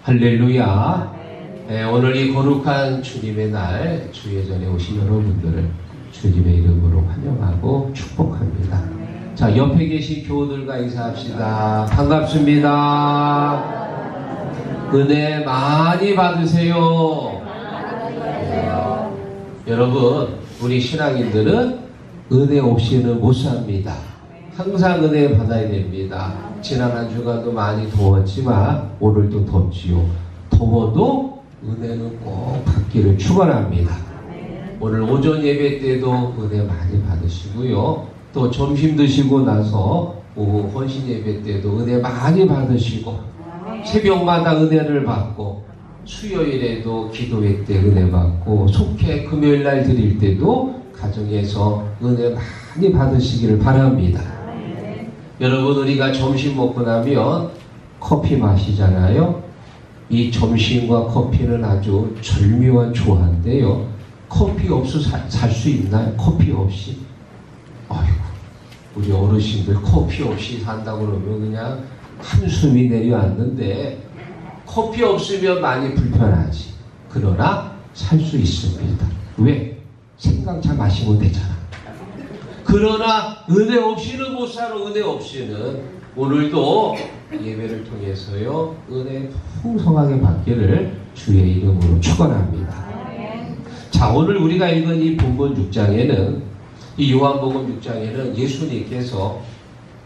할렐루야. 네, 오늘 이 거룩한 주님의 날 주의 전에 오신 여러분들을 주님의 이름으로 환영하고 축복합니다. 자, 옆에 계신 교우들과 인사합시다. 반갑습니다. 은혜 많이 받으세요. 여러분, 우리 신앙인들은 은혜 없이는 못 삽니다. 항상 은혜 받아야 됩니다. 지난 한 주간도 많이 더웠지만 오늘도 덥지요. 더워도 은혜는 꼭 받기를 축원합니다. 오늘 오전 예배 때도 은혜 많이 받으시고요. 또 점심 드시고 나서 오후 헌신 예배 때도 은혜 많이 받으시고, 새벽마다 은혜를 받고, 수요일에도 기도회 때 은혜 받고, 속회 금요일날 드릴 때도 가정에서 은혜 많이 받으시기를 바랍니다. 여러분, 우리가 점심 먹고 나면 커피 마시잖아요. 이 점심과 커피는 아주 절묘한 조화인데요. 커피 없이 살 수 있나요? 커피 없이? 아이고, 우리 어르신들 커피 없이 산다고 그러면 그냥 한숨이 내려앉는데, 커피 없으면 많이 불편하지. 그러나 살 수 있습니다. 왜? 생강차 마시면 되잖아. 그러나 은혜 없이는 못 살아. 은혜 없이는. 오늘도 예배를 통해서요, 은혜 풍성하게 받기를 주의 이름으로 축원합니다. 자, 오늘 우리가 읽은 이 본문 6장에는, 이 요한복음 6장에는 예수님께서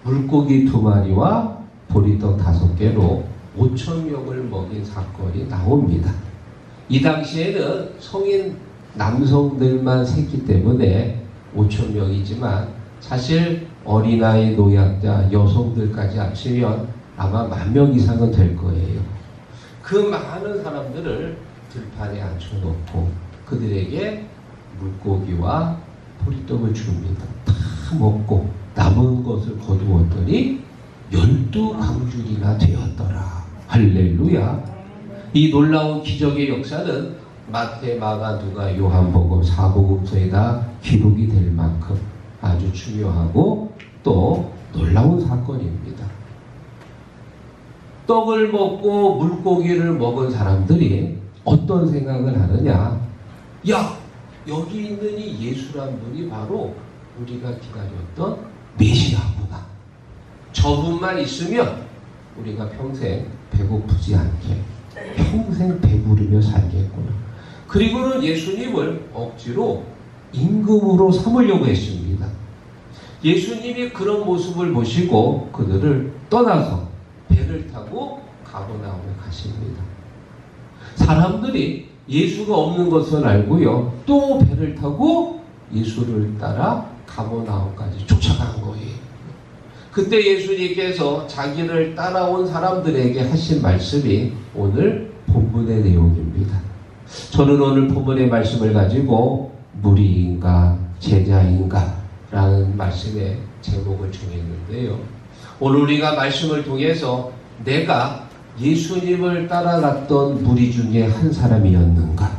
물고기 2마리와 보리떡 5개로 5,000명을 먹인 사건이 나옵니다. 이 당시에는 성인 남성들만 샜기 때문에 5,000명이지만 사실 어린아이, 노약자, 여성들까지 합치면 아마 10,000명 이상은 될 거예요. 그 많은 사람들을 들판에 앉혀놓고 그들에게 물고기와 보리떡을 줍니다. 다 먹고 남은 것을 거두었더니 12강줄이나 되었더라. 할렐루야. 이 놀라운 기적의 역사는 마태, 마가, 누가, 요한복음, 사복음서에다 기록이 될 만큼 아주 중요하고 또 놀라운 사건입니다. 떡을 먹고 물고기를 먹은 사람들이 어떤 생각을 하느냐? 야, 여기 있는 이 예수란 분이 바로 우리가 기다렸던 메시아구나. 저분만 있으면 우리가 평생 배고프지 않게, 평생 배부르며 살겠구나. 그리고는 예수님을 억지로 임금으로 삼으려고 했습니다. 예수님이 그런 모습을 보시고 그들을 떠나서 배를 타고 가버나움에 가십니다. 사람들이 예수가 없는 것을 알고요, 또 배를 타고 예수를 따라 가버나움까지 쫓아간 거예요. 그때 예수님께서 자기를 따라온 사람들에게 하신 말씀이 오늘 본문의 내용입니다. 저는 오늘 본문의 말씀을 가지고 무리인가 제자인가 라는 말씀의 제목을 정했는데요. 오늘 우리가 말씀을 통해서 내가 예수님을 따라갔던 무리 중에 한 사람이었는가,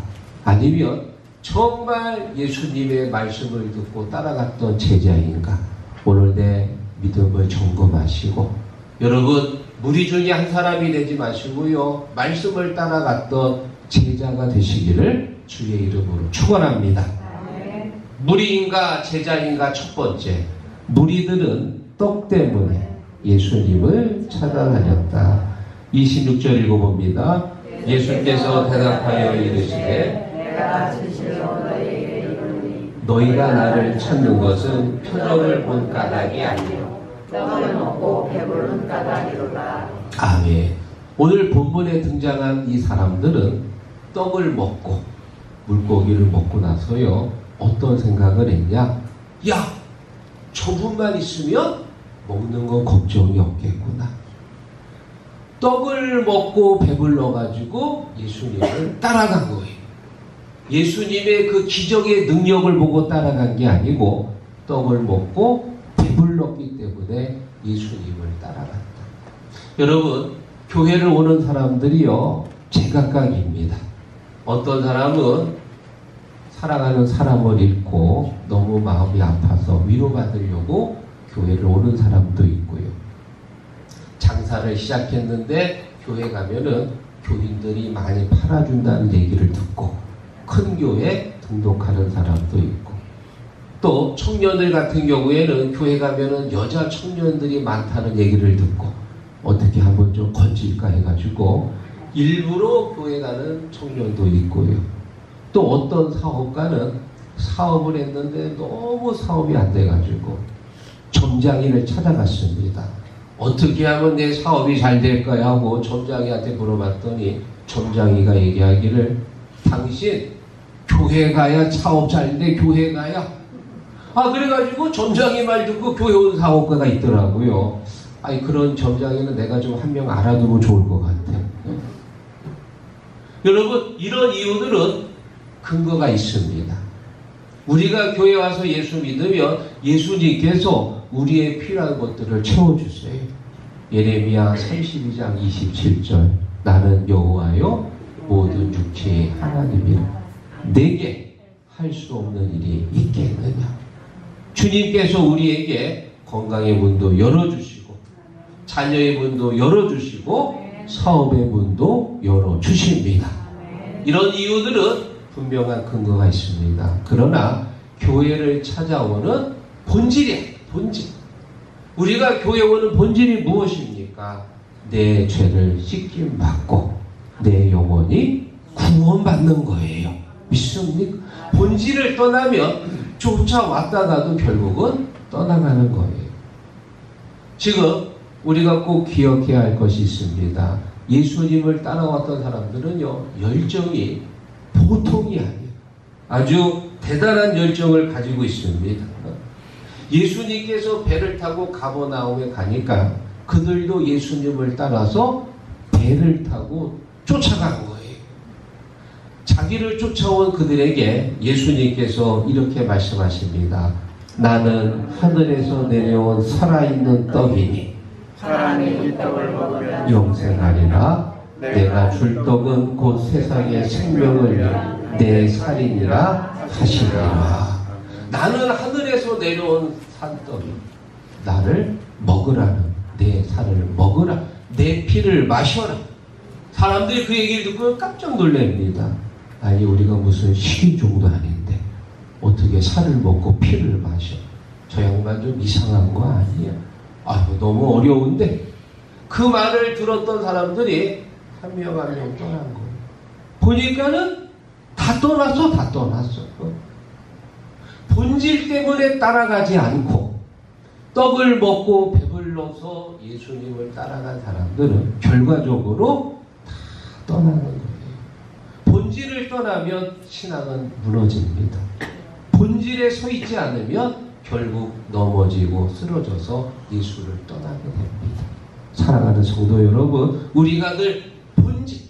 아니면 정말 예수님의 말씀을 듣고 따라갔던 제자인가, 오늘 내 믿음을 점검하시고, 여러분 무리 중에 한 사람이 되지 마시고요, 말씀을 따라갔던 제자가 되시기를 주의 이름으로 축원합니다. 무리인가 제자인가? 첫 번째, 무리들은 떡 때문에 예수님을 찾아다녔다. 26절 읽어봅니다. 예수께서 대답하여 이르시되 내가 진실로 너희에게 이르노니 너희가 나를 찾는 것은 표적을 본 까닭이 아니요 떡을 먹고 배부른 까닭이로다. 아멘. 오늘 본문에 등장한 이 사람들은 떡을 먹고 물고기를 먹고 나서요, 어떤 생각을 했냐? 야, 저분만 있으면 먹는 건 걱정이 없겠구나. 떡을 먹고 배불러가지고 예수님을 따라간 거예요. 예수님의 그 기적의 능력을 보고 따라간 게 아니고 떡을 먹고 배불렀기 때문에 예수님을 따라갔다. 여러분, 교회를 오는 사람들이요, 제각각입니다. 어떤 사람은 사랑하는 사람을 잃고 너무 마음이 아파서 위로받으려고 교회를 오는 사람도 있고요. 장사를 시작했는데 교회 가면은 교인들이 많이 팔아준다는 얘기를 듣고 큰 교회 등록하는 사람도 있고, 또 청년들 같은 경우에는 교회 가면은 여자 청년들이 많다는 얘기를 듣고 어떻게 한번 좀 건질까 해가지고 일부러 교회 가는 청년도 있고요. 또 어떤 사업가는 사업을 했는데 너무 사업이 안 돼가지고 점장인을 찾아갔습니다. 어떻게 하면 내 사업이 잘 될까요? 하고 점장이한테 물어봤더니 점장이가 얘기하기를, 당신 교회 가야 사업 잘 돼, 교회 가야. 그래가지고 점장이 말 듣고 교회 온 사업가가 있더라고요. 아니, 그런 점장이는 내가 좀 한 명 알아두면 좋을 것 같아. 여러분, 이런 이유들은 근거가 있습니다. 우리가 교회 와서 예수 믿으면 예수님께서 우리의 필요한 것들을 채워주세요. 예레미야 32장 27절, 나는 여호와여 모든 육체의 하나님이라 내게 할 수 없는 일이 있겠느냐. 주님께서 우리에게 건강의 문도 열어주시고 자녀의 문도 열어주시고 사업의 문도 열어주십니다. 이런 이유들은 분명한 근거가 있습니다. 그러나 교회를 찾아오는 본질이에요. 본질. 우리가 교회 오는 본질이 무엇입니까? 내 죄를 씻김 받고 내 영혼이 구원받는 거예요. 믿습니까? 본질을 떠나면 쫓아왔다가도 결국은 떠나가는 거예요. 지금 우리가 꼭 기억해야 할 것이 있습니다. 예수님을 따라왔던 사람들은요, 열정이 보통이 아니에요. 아주 대단한 열정을 가지고 있습니다. 예수님께서 배를 타고 가버나움에 가니까 그들도 예수님을 따라서 배를 타고 쫓아간 거예요. 자기를 쫓아온 그들에게 예수님께서 이렇게 말씀하십니다. 나는 하늘에서 내려온 살아있는 떡이니 살아있는 이 떡을 먹으면 영생하리라. 내가 줄 떡은 곧 세상의 생명을 위한 내 살이니라 하시리라. 나는 하늘에서 내려온 산떡이 나를 먹으라는, 내 살을 먹으라, 내 피를 마셔라. 사람들이 그 얘기를 듣고 깜짝 놀랍니다. 아니, 우리가 무슨 식인종도 아닌데 어떻게 살을 먹고 피를 마셔? 저 양반 좀 이상한 거 아니야? 아유, 너무 어려운데. 그 말을 들었던 사람들이 한 명 한 명 떠난 거예요. 보니까는 다 떠났어. 본질 때문에 따라가지 않고 떡을 먹고 배불러서 예수님을 따라간 사람들은 결과적으로 다 떠나는 거예요. 본질을 떠나면 신앙은 무너집니다. 본질에 서 있지 않으면 결국 넘어지고 쓰러져서 예수를 떠나게 됩니다. 사랑하는 성도 여러분, 우리가 늘 본질,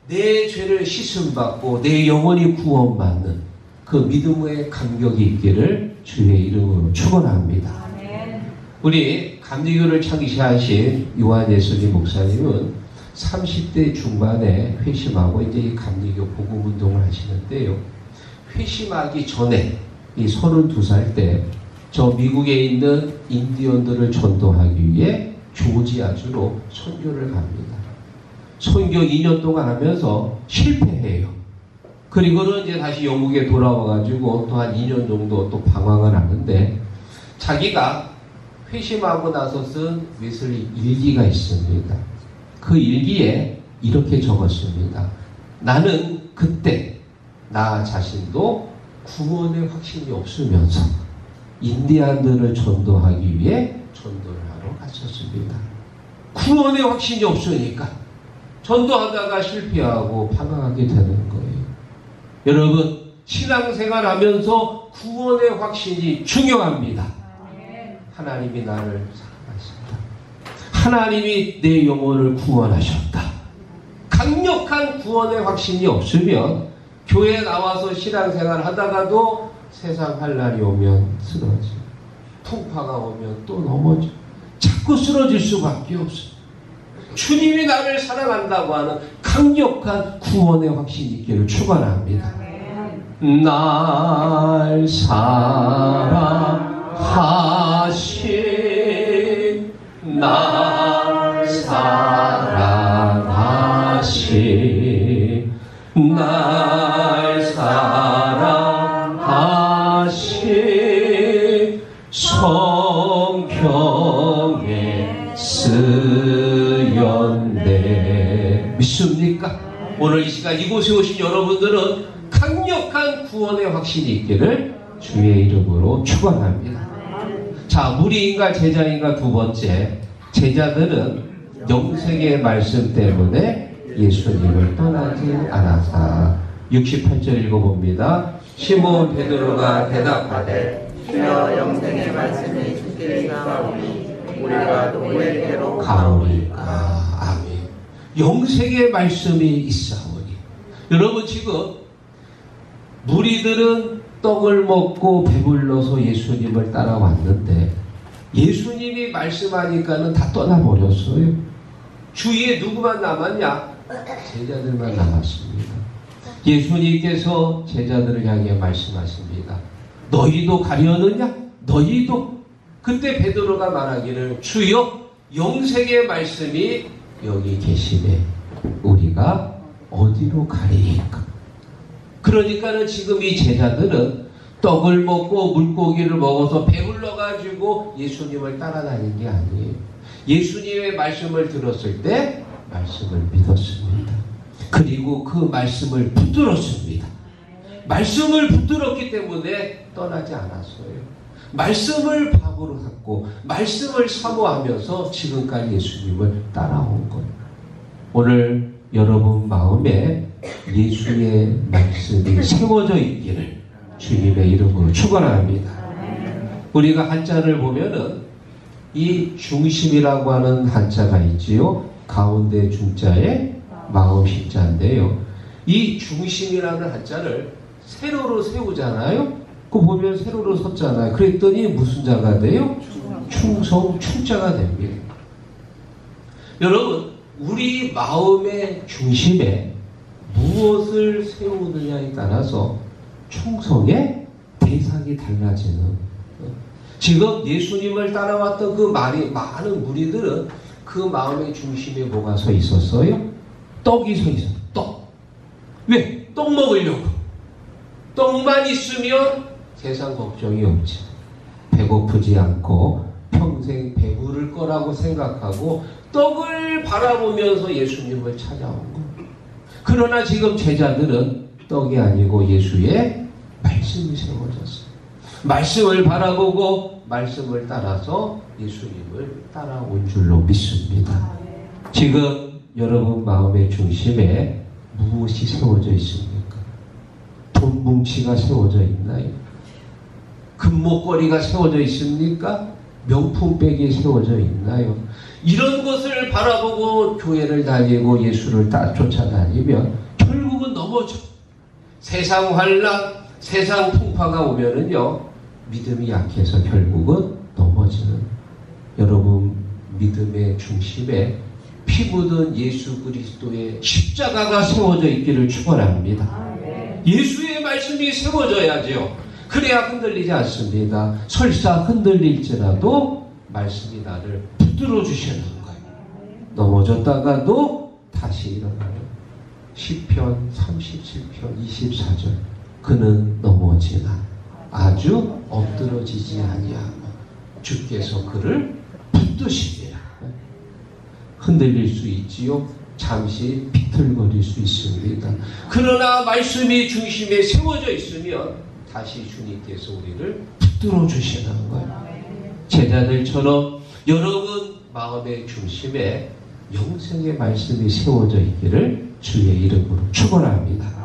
내 죄를 씻음받고 내 영혼이 구원받는 그 믿음의 감격이 있기를 주의 이름으로 축원합니다. 우리 감리교를 창시하신 요한 예수님 목사님은 30대 중반에 회심하고 이제 이 감리교 복음 운동을 하시는데요. 회심하기 전에 이 32살 때 저 미국에 있는 인디언들을 전도하기 위해 조지아주로 선교를 갑니다. 선교 2년 동안 하면서 실패해요. 그리고는 이제 다시 영국에 돌아와가지고 또 한 2년 정도 또 방황을 하는데, 자기가 회심하고 나서 쓴 웨슬리 일기가 있습니다. 그 일기에 이렇게 적었습니다. 나는 그때 나 자신도 구원의 확신이 없으면서 인디안들을 전도하기 위해 전도를 하러 갔었습니다. 구원의 확신이 없으니까 전도하다가 실패하고 방황하게 되는 거예요. 여러분, 신앙생활 하면서 구원의 확신이 중요합니다. 하나님이 나를 사랑하신다. 하나님이 내 영혼을 구원하셨다. 강력한 구원의 확신이 없으면 교회에 나와서 신앙생활 하다가도 세상 환난이 오면 쓰러져, 풍파가 오면 또 넘어져, 자꾸 쓰러질 수밖에 없어. 주님이 나를 사랑한다고 하는 강력한 구원의 확신이 있기를 축원합니다. 날 사랑하신, 날 사랑하신 사랑하신 날 사랑하신 성경에 쓰였네. 믿습니까? 오늘 이 시간 이곳에 오신 여러분들은 강력한 구원의 확신이 있기를 주의 이름으로 축원합니다. 자, 무리인가 제자인가 두 번째, 제자들은 영생의 말씀 때문에 예수님을 떠나지 않아서 68절 읽어봅니다. 시몬 베드로가 대답하되 주여 영생의 말씀이 주께 있사오니 우리가 누구에게로 가오리까. 아멘. 영생의 말씀이 있사오니. 여러분, 지금 무리들은 떡을 먹고 배불러서 예수님을 따라왔는데 예수님이 말씀하니까는 다 떠나버렸어요. 주위에 누구만 남았냐? 제자들만 남았습니다. 예수님께서 제자들을 향해 말씀하십니다. 너희도 가려느냐? 너희도? 그때 베드로가 말하기를 주여 영생의 말씀이 여기 계시네. 우리가 어디로 가리이까? 그러니까는 지금 이 제자들은 떡을 먹고 물고기를 먹어서 배불러가지고 예수님을 따라다닌 게 아니에요. 예수님의 말씀을 들었을 때 말씀을 믿었습니다. 그리고 그 말씀을 붙들었습니다. 말씀을 붙들었기 때문에 떠나지 않았어요. 말씀을 밥으로 갖고 말씀을 사모하면서 지금까지 예수님을 따라온 거예요. 오늘 여러분 마음에 예수의 말씀이 세워져 있기를 주님의 이름으로 축원합니다. 우리가 한자를 보면은 이 중심이라고 하는 한자가 있지요. 가운데 중자에 마음 심자인데요. 이 중심이라는 한자를 세로로 세우잖아요. 그거 보면 세로로 섰잖아요. 그랬더니 무슨 자가 돼요? 충성, 충자가 됩니다. 여러분, 우리 마음의 중심에 무엇을 세우느냐에 따라서 충성의 대상이 달라지는. 지금 예수님을 따라왔던 그 많은 무리들은 그 마음의 중심에 뭐가 서 있었어요? 떡이 서 있어요. 떡. 왜? 떡 먹으려고. 떡만 있으면 세상 걱정이 없지. 배고프지 않고 평생 배부를 거라고 생각하고 떡을 바라보면서 예수님을 찾아온 거예요. 그러나 지금 제자들은 떡이 아니고 예수의 말씀이 세워졌어요. 말씀을 바라보고 말씀을 따라서 예수님을 따라온 줄로 믿습니다. 지금 여러분 마음의 중심에 무엇이 세워져 있습니까? 돈 뭉치가 세워져 있나요? 금목걸이가 세워져 있습니까? 명품백이 세워져 있나요? 이런 것을 바라보고 교회를 다니고 예수를 쫓아다니면 결국은 넘어져. 세상 환난, 세상 풍파가 오면은요, 믿음이 약해서 결국은 넘어지는. 여러분, 믿음의 중심에 피 묻은 예수 그리스도의 십자가가 세워져 있기를 축원합니다. 예수의 말씀이 세워져야죠. 그래야 흔들리지 않습니다. 설사 흔들릴지라도 말씀이 나를 붙들어 주시는 거예요. 넘어졌다가도 다시 일어나요. 시편 37편 24절. 그는 넘어지나 아주 엎드러지지 아니하고 주께서 그를 붙드시리라. 흔들릴 수 있지요. 잠시 비틀거릴 수 있습니다. 그러나 말씀이 중심에 세워져 있으면 다시 주님께서 우리를 붙들어 주시는 거예요. 제자들처럼 여러분 마음의 중심에 영생의 말씀이 세워져 있기를 주의 이름으로 축원합니다.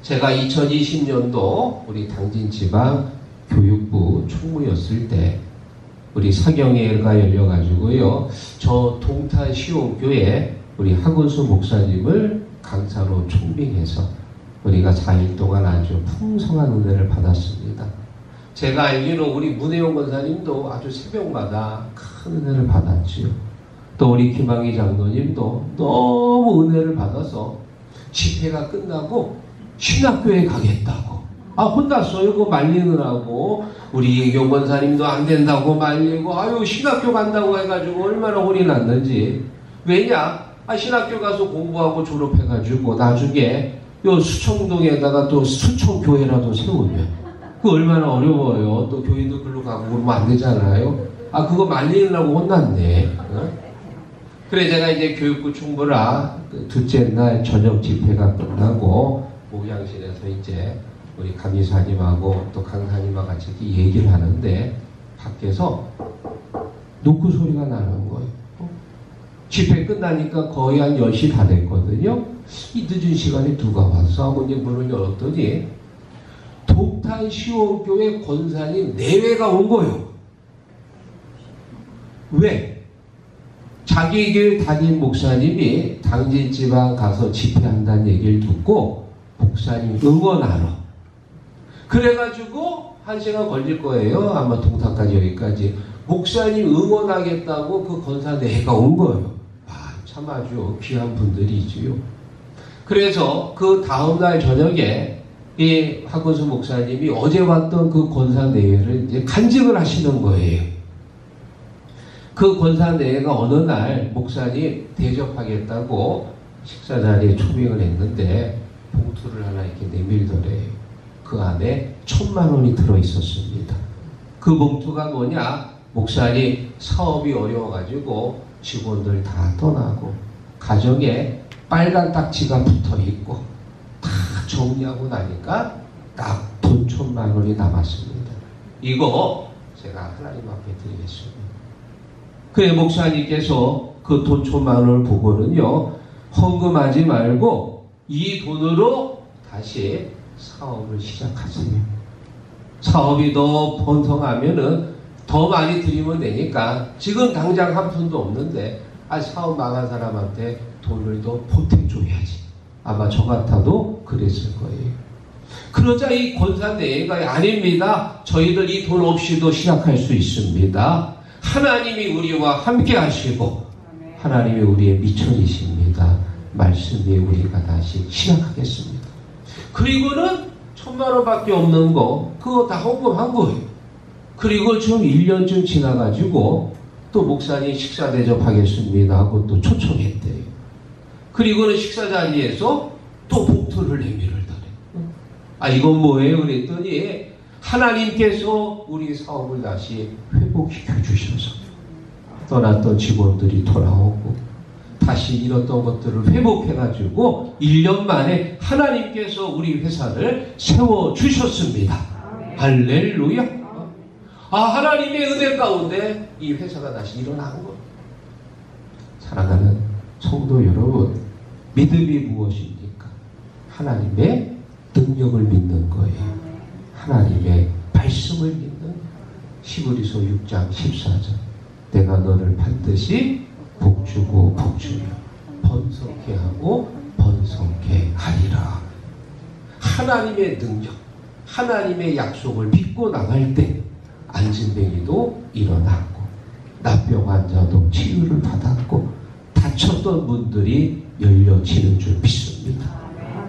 제가 2020년도 우리 당진지방 교육부 총무였을 때 우리 사경회가 열려가지고요. 저 동탄 시온교회 우리 하근수 목사님을 강사로 총빙해서 우리가 4일 동안 아주 풍성한 은혜를 받았습니다. 제가 알기로 우리 문혜용 권사님도 아주 새벽마다 큰 은혜를 받았지요. 또 우리 김학희 장로님도 너무 은혜를 받아서 집회가 끝나고 신학교에 가겠다고. 혼났어요. 그거 말리느라고. 우리 이경 권사님도 안 된다고 말리고, 신학교 간다고 해가지고 얼마나 혼이 났는지. 왜냐? 신학교 가서 공부하고 졸업해가지고 나중에 요 수청동에다가 또 수청교회라도 세우면 그 얼마나 어려워요. 또 교인도 글로 가고 그러면 안 되잖아요. 그거 말리려고 혼났네. 그래 제가 이제 교육부 총무라 둘째 날 저녁 집회가 끝나고 목양실에서 이제 우리 강의사님하고 또 강사님하고 같이 얘기를 하는데 밖에서 노크 소리가 나는 거예요. 집회 끝나니까 거의 한 10시 다 됐거든요. 이 늦은 시간에 누가 와서 하고 이제 문을 열었더니 독탄 시원교회 권사님 내외가 온 거예요. 왜? 자기 교회 담임 목사님이 당진 지방 가서 집회한다는 얘기를 듣고 목사님 응원하러. 그래가지고 1시간 걸릴 거예요. 아마 동탄까지 여기까지. 목사님 응원하겠다고 그 권사 내외가 온 거예요. 참 아주 귀한 분들이지요. 그래서 그 다음날 저녁에 이 박원수 목사님이 어제 왔던 그 권사 내외를 이제 간증을 하시는 거예요. 그 권사 내외가 어느 날 목사님 대접하겠다고 식사 자리에 초빙을 했는데 봉투를 하나 이렇게 내밀더래요. 그 안에 1,000만 원이 들어 있었습니다. 그 봉투가 뭐냐? 목사님 사업이 어려워가지고 직원들 다 떠나고 가정에 빨간 딱지가 붙어있고 다 정리하고 나니까 딱 돈 1,000만 원이 남았습니다. 이거 제가 하나님 앞에 드리겠습니다. 그래 목사님께서 그 돈 1,000만 원을 보고는요, 헌금하지 말고 이 돈으로 다시 사업을 시작하세요. 사업이 더 번성하면은 더 많이 드리면 되니까 지금 당장 한 푼도 없는데 사업 망한 사람한테 돈을 더 보태줘야지. 아마 저 같아도 그랬을 거예요. 그러자 이 권사 내외가 아닙니다. 저희들 이 돈 없이도 시작할 수 있습니다. 하나님이 우리와 함께 하시고 하나님이 우리의 미천이십니다. 말씀에 우리가 다시 시작하겠습니다. 그리고는 1,000만 원밖에 없는 거 그거 다 헌금한 거예요. 그리고 좀 1년쯤 지나가지고 또 목사님 식사 대접하겠습니다 하고 또 초청했대요. 그리고는 식사 자리에서 또 봉투를 내밀더래. 이건 뭐예요? 그랬더니 하나님께서 우리 사업을 다시 회복시켜 주셔서 떠났던 직원들이 돌아오고 다시 잃었던 것들을 회복해가지고 1년 만에 하나님께서 우리 회사를 세워주셨습니다. 할렐루야. 하나님의 은혜 가운데 이 회사가 다시 일어난 거예요. 사랑하는 성도 여러분, 믿음이 무엇입니까? 하나님의 능력을 믿는 거예요. 하나님의 말씀을 믿는 거예요. 히브리서 6장 14절 내가 너를 반드시 복주고 복주며 번성케 하고 번성케 하리라. 하나님의 능력, 하나님의 약속을 믿고 나갈 때 안진뱅이도 일어났고 납병 환자도 치유를 받았고 다쳤던 분들이 열려지는 줄 믿습니다.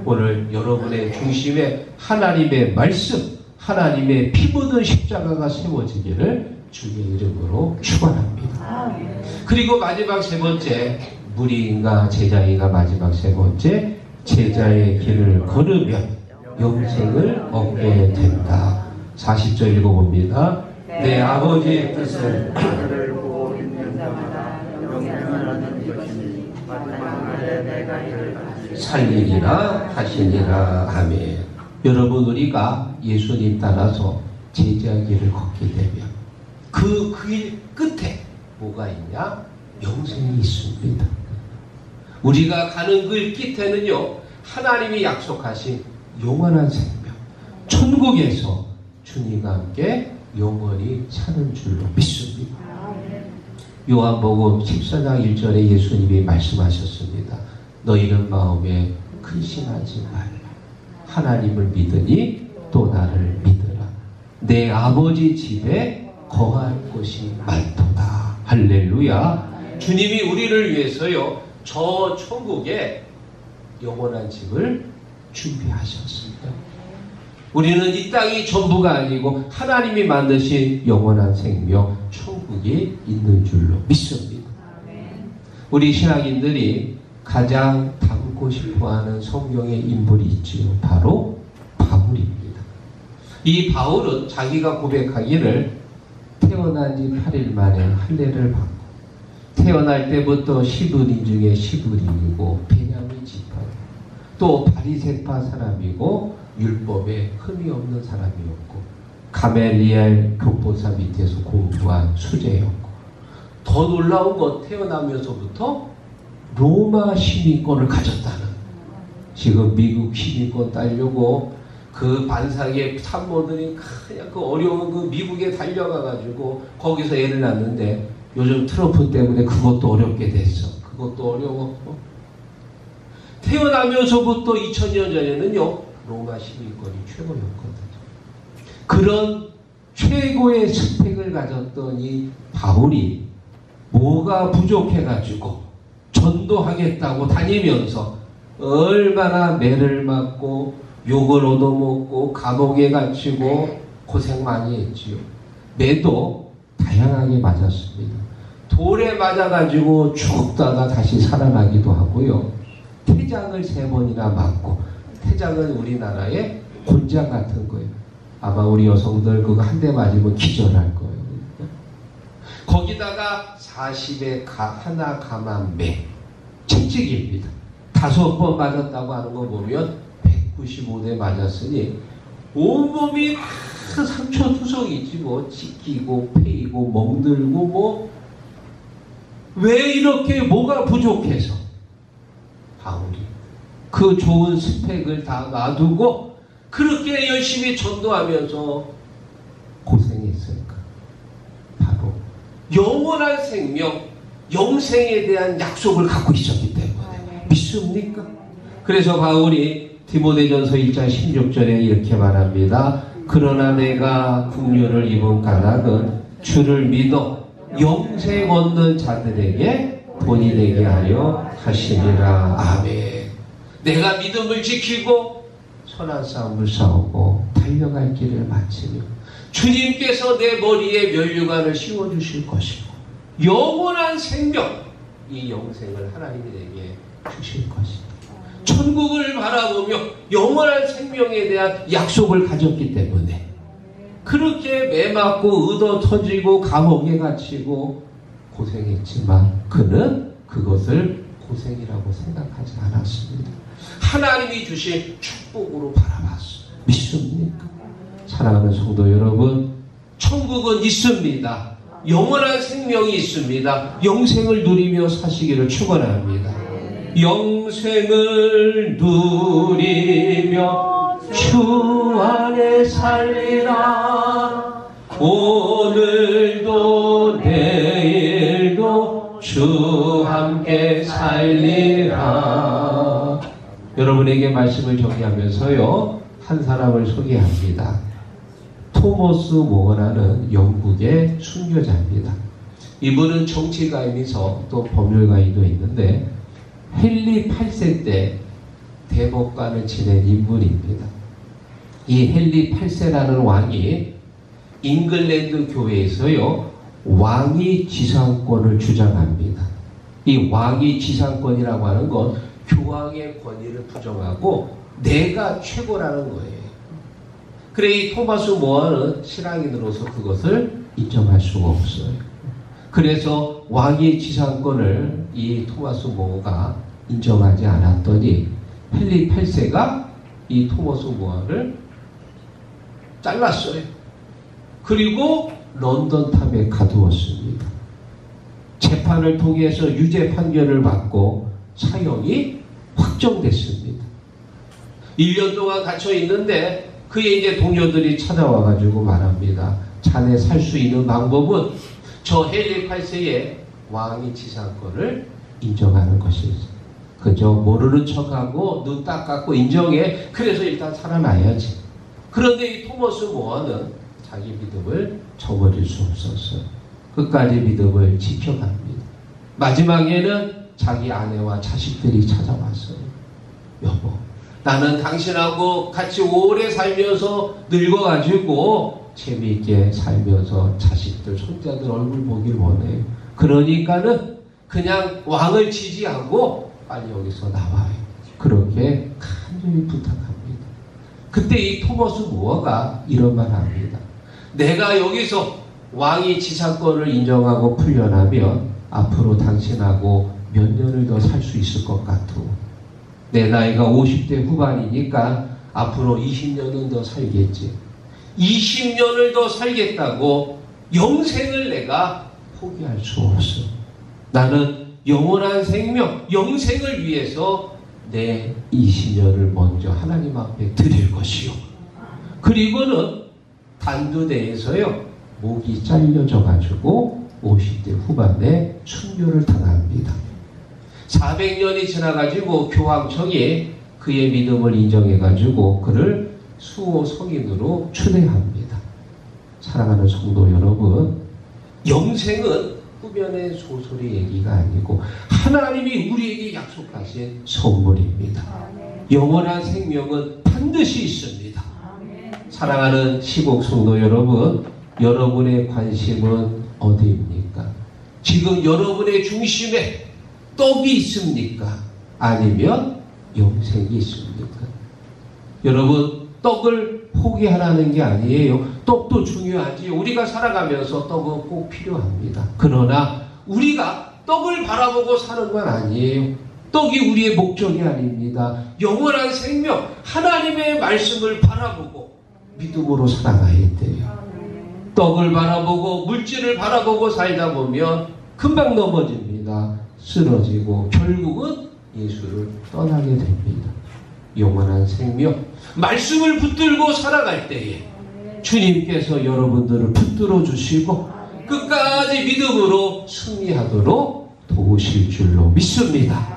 오늘 여러분의 중심에 하나님의 말씀, 하나님의 피 묻은 십자가가 세워지기를 주의 이름으로 축원합니다. 그리고 마지막 세 번째, 무리인가 제자인가 마지막 세 번째, 제자의 길을 걸으면 영생을 얻게 된다. 40절 읽어봅니다. 내 아버지의 뜻은 그를 보고 있는 자마다 영생을 얻는 것이니 마지막 날에 내가 이를 살리리라 하시니라. 아멘. 여러분, 우리가 예수님 따라서 제자의 길을 걷게 되면 그 길 끝에 뭐가 있냐? 영생이 있습니다. 우리가 가는 그 끝에는요, 하나님이 약속하신 영원한 생명, 천국에서 주님과 함께 영원히 사는 줄로 믿습니다. 요한복음 14장 1절에 예수님이 말씀하셨습니다. 너희는 마음에 근심하지 말라. 하나님을 믿으니 또 나를 믿으라. 내 아버지 집에 거할 곳이 많도다. 할렐루야. 주님이 우리를 위해서요, 저 천국에 영원한 집을 준비하셨습니다. 우리는 이 땅이 전부가 아니고 하나님이 만드신 영원한 생명 천국이 있는 줄로 믿습니다. 우리 신앙인들이 가장 닮고 싶어하는 성경의 인물이 있지요. 바로 바울입니다. 이 바울은 자기가 고백하기를 태어난 지 8일 만에 할례를 받고 태어날 때부터 10을인 중에 10을이고 베냐민 지파 또 바리새파 사람이고 율법에 흠이 없는 사람이었고 가멜리엘 교포사 밑에서 공부한 수재였고 더 놀라운 건 태어나면서부터 로마 시민권을 가졌다는 지금 미국 시민권 따려고 그 반삭의 참모들이 그냥 그 어려운 그 미국에 달려가가지고 거기서 애를 낳는데 요즘 트럼프 때문에 그것도 어렵게 됐어. 그것도 어려워. 태어나면서부터 2000년 전에는요 로마 시민권이 최고였거든요. 그런 최고의 스펙을 가졌던 이 바울이 뭐가 부족해가지고 전도하겠다고 다니면서 얼마나 매를 맞고 욕을 얻어먹고 감옥에 갇히고 고생 많이 했지요. 매도 다양하게 맞았습니다. 돌에 맞아가지고 죽다가 다시 살아나기도 하고요. 태장을 3번이나 맞고 태장은 우리나라의 곤장 같은 거예요. 아마 우리 여성들 그거 한 대 맞으면 기절할 거예요. 거기다가 40에 하나 감한 매 채찍입니다. 5번 맞았다고 하는 거 보면 195대 맞았으니 온몸이 상처 투성이지 뭐 찢기고 패이고 멍들고 뭐 왜 이렇게 뭐가 부족해서 바울이 그 좋은 스펙을 다 놔두고 그렇게 열심히 전도하면서 고생했을까? 바로 영원한 생명, 영생에 대한 약속을 갖고 있었기 때문에. 믿습니까? 그래서 바울이 디모데전서 1장 16절에 이렇게 말합니다. 그러나 내가 국류를 입은 까닭은 주를 믿어 영생 얻는 자들에게 본이 되게 하려 하시니라. 아멘. 내가 믿음을 지키고 선한 싸움을 싸우고 달려갈 길을 마치며 주님께서 내 머리에 면류관을 씌워주실 것이고 영원한 생명, 이 영생을 하나님이 내게 주실 것이다. 천국을 바라보며 영원한 생명에 대한 약속을 가졌기 때문에 그렇게 매맞고 의도 터지고 감옥에 갇히고 고생했지만 그는 그것을 고생이라고 생각하지 않았습니다. 하나님이 주신 축복으로 바라봤어요. 믿습니까? 사랑하는 성도 여러분, 천국은 있습니다. 영원한 생명이 있습니다. 영생을 누리며 사시기를 축원합니다. 영생을 누리며 주 안에 살리라. 오늘도 내일도 주 함께 살리라. 여러분에게 말씀을 정리하면서요 한 사람을 소개합니다. 토머스 모어라는 영국의 순교자입니다. 이분은 정치가이면서 또 법률가이도 있는데 헨리 8세 때 대법관을 지낸 인물입니다. 이 헨리 8세라는 왕이 잉글랜드 교회에서요 왕위 지상권을 주장합니다. 이 왕위 지상권이라고 하는 건 교황의 권위를 부정하고 내가 최고라는 거예요. 그래 이 토마스 모어는 신앙인으로서 그것을 인정할 수가 없어요. 그래서 왕위 지상권을 이 토마스 모어가 인정하지 않았더니 헨리 8세가 이 토마스 모어를 잘랐어요. 그리고 런던 탐에 가두었습니다. 재판을 통해서 유죄 판결을 받고 사형이 확정됐습니다. 1년 동안 갇혀 있는데 그의 이제 동료들이 찾아와가지고 말합니다. 자네 살 수 있는 방법은 저 헨리 8세의 왕위 지상권을 인정하는 것이지. 그저 모르는 척하고 눈 딱 감고 인정해. 그래서 일단 살아나야지. 그런데 이 토머스 모어는 자기 믿음을 저버릴 수 없었어요. 끝까지 믿음을 지켜갑니다. 마지막에는 자기 아내와 자식들이 찾아왔어요. 여보, 나는 당신하고 같이 오래 살면서 늙어가지고 재미있게 살면서 자식들, 손자들 얼굴 보길 원해요. 그러니까는 그냥 왕을 지지하고 빨리 여기서 나와요. 그렇게 간절히 부탁합니다. 그때 이 토마스 무어가 이런 말 합니다. 내가 여기서 왕이 지상권을 인정하고 풀려나면 앞으로 당신하고 몇 년을 더 살 수 있을 것 같고, 내 나이가 50대 후반이니까 앞으로 20년은 더 살겠지. 20년을 더 살겠다고 영생을 내가 포기할 수 없어. 나는 영원한 생명, 영생을 위해서 내 20년을 먼저 하나님 앞에 드릴 것이요. 그리고는 단두대에서요, 목이 잘려져 가지고 50대 후반에 순교를 당합니다. 400년이 지나가지고 교황청이 그의 믿음을 인정해가지고 그를 수호 성인으로 추대합니다. 사랑하는 성도 여러분, 영생은 후면의 소설의 얘기가 아니고 하나님이 우리에게 약속하신 선물입니다. 영원한 생명은 반드시 있습니다. 사랑하는 시국 성도 여러분, 여러분의 관심은 어디입니까? 지금 여러분의 중심에 떡이 있습니까? 아니면 영생이 있습니까? 여러분, 떡을 포기하라는 게 아니에요. 떡도 중요하지요. 우리가 살아가면서 떡은 꼭 필요합니다. 그러나 우리가 떡을 바라보고 사는 건 아니에요. 떡이 우리의 목적이 아닙니다. 영원한 생명, 하나님의 말씀을 바라보고 믿음으로 살아가야 돼요. 떡을 바라보고 물질을 바라보고 살다 보면 금방 넘어집니다. 쓰러지고 결국은 예수를 떠나게 됩니다. 영원한 생명, 말씀을 붙들고 살아갈 때에 주님께서 여러분들을 붙들어 주시고 끝까지 믿음으로 승리하도록 도우실 줄로 믿습니다.